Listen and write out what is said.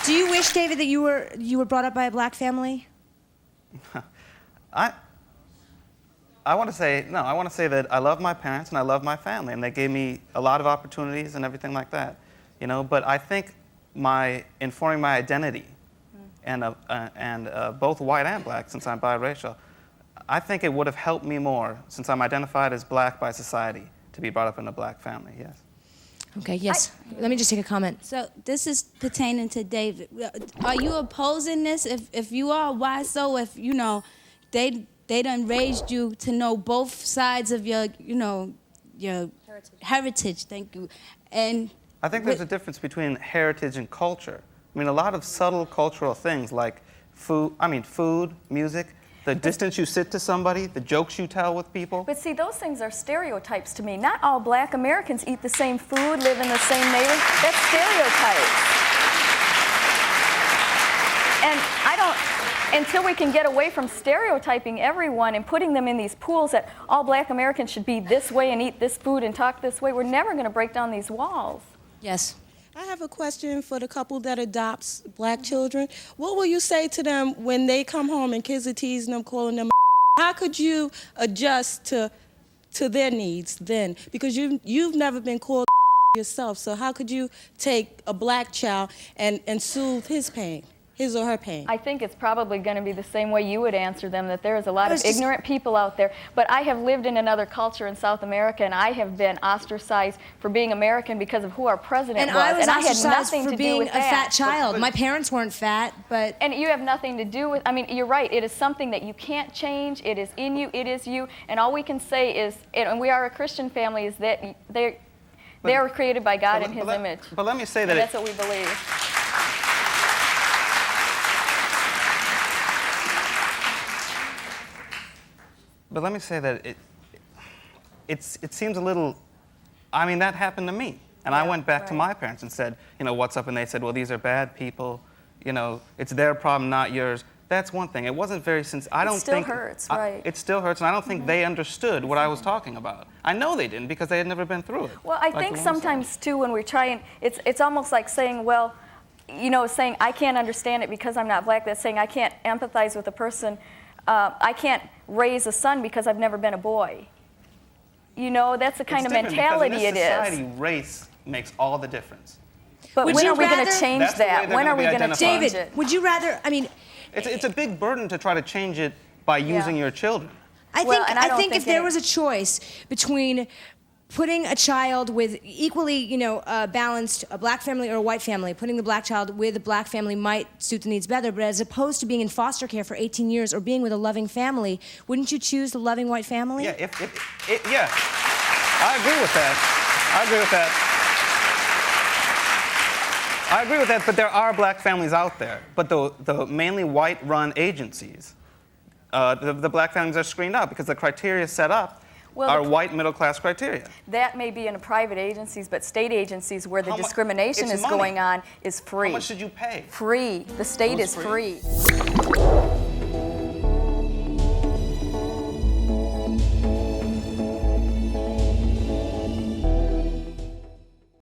Do you wish, David, that you were brought up by a black family? I want to say, no, I want to say that I love my parents and I love my family, and they gave me a lot of opportunities and everything like that, you know, but I think informing my identity, and both white and black, since I'm biracial, I think it would have helped me more, since I'm identified as black by society, to be brought up in a black family, yes. Okay, yes. Let me just take a comment. So this is pertaining to David. Are you opposing this? If you are, why so? If, you know, they done raised you to know both sides of your, you know, your heritage. Thank you. And I think there's a difference between heritage and culture. I mean, a lot of subtle cultural things like food, music, the distance you sit to somebody, the jokes you tell with people. But see, those things are stereotypes to me. Not all black Americans eat the same food, live in the same neighborhood. That's stereotypes. And I don't, until we can get away from stereotyping everyone and putting them in these pools that all black Americans should be this way and eat this food and talk this way, we're never going to break down these walls. Yes. I have a question for the couple that adopts black children. What will you say to them when they come home and kids are teasing them, calling them? How could you adjust to their needs then? Because you've never been called yourself, so how could you take a black child and soothe his pain? His or her pain? I think it's probably going to be the same way you would answer them, that there is a lot of ignorant people out there. But I have lived in another culture in South America, and I have been ostracized for being American because of who our president was. I was and I had ostracized nothing for to do being with a that. fat child. My parents weren't fat, but... And you have nothing to do with, I mean, you're right, it is something that you can't change, it is in you, it is you, and all we can say is, and we are a Christian family, is that they are created by God in His image. But let me say that... And that's what we believe. But let me say that it seems a little, I mean, that happened to me. And I went back to my parents and said, you know, what's up? And they said, well, these are bad people. You know, it's their problem, not yours. That's one thing. It wasn't very sincere. It still hurts, right. It still hurts, and I don't think they understood what I was talking about. I know they didn't, because they had never been through it. Well, I think sometimes, too, when we're trying, it's almost like saying, well, you know, saying I can't understand it because I'm not black. That's saying I can't empathize with a person. I can't raise a son because I've never been a boy. You know, that's the kind of mentality it is. In this society, race makes all the difference. But when are we going to change that? When are we going to change it? David, would you rather, I mean... It's a big burden to try to change it by using your children. I think if there was a choice between putting a child with equally, you know, balanced, a black family or a white family, putting the black child with a black family might suit the needs better, but as opposed to being in foster care for 18 years or being with a loving family, wouldn't you choose the loving white family? Yeah, yeah. I agree with that. I agree with that, but there are black families out there. But the mainly white-run agencies, the black families are screened out because the criteria set up are white middle-class criteria. That may be in private agencies, but state agencies where the discrimination is going on is free. How much did you pay? Free. The state is free.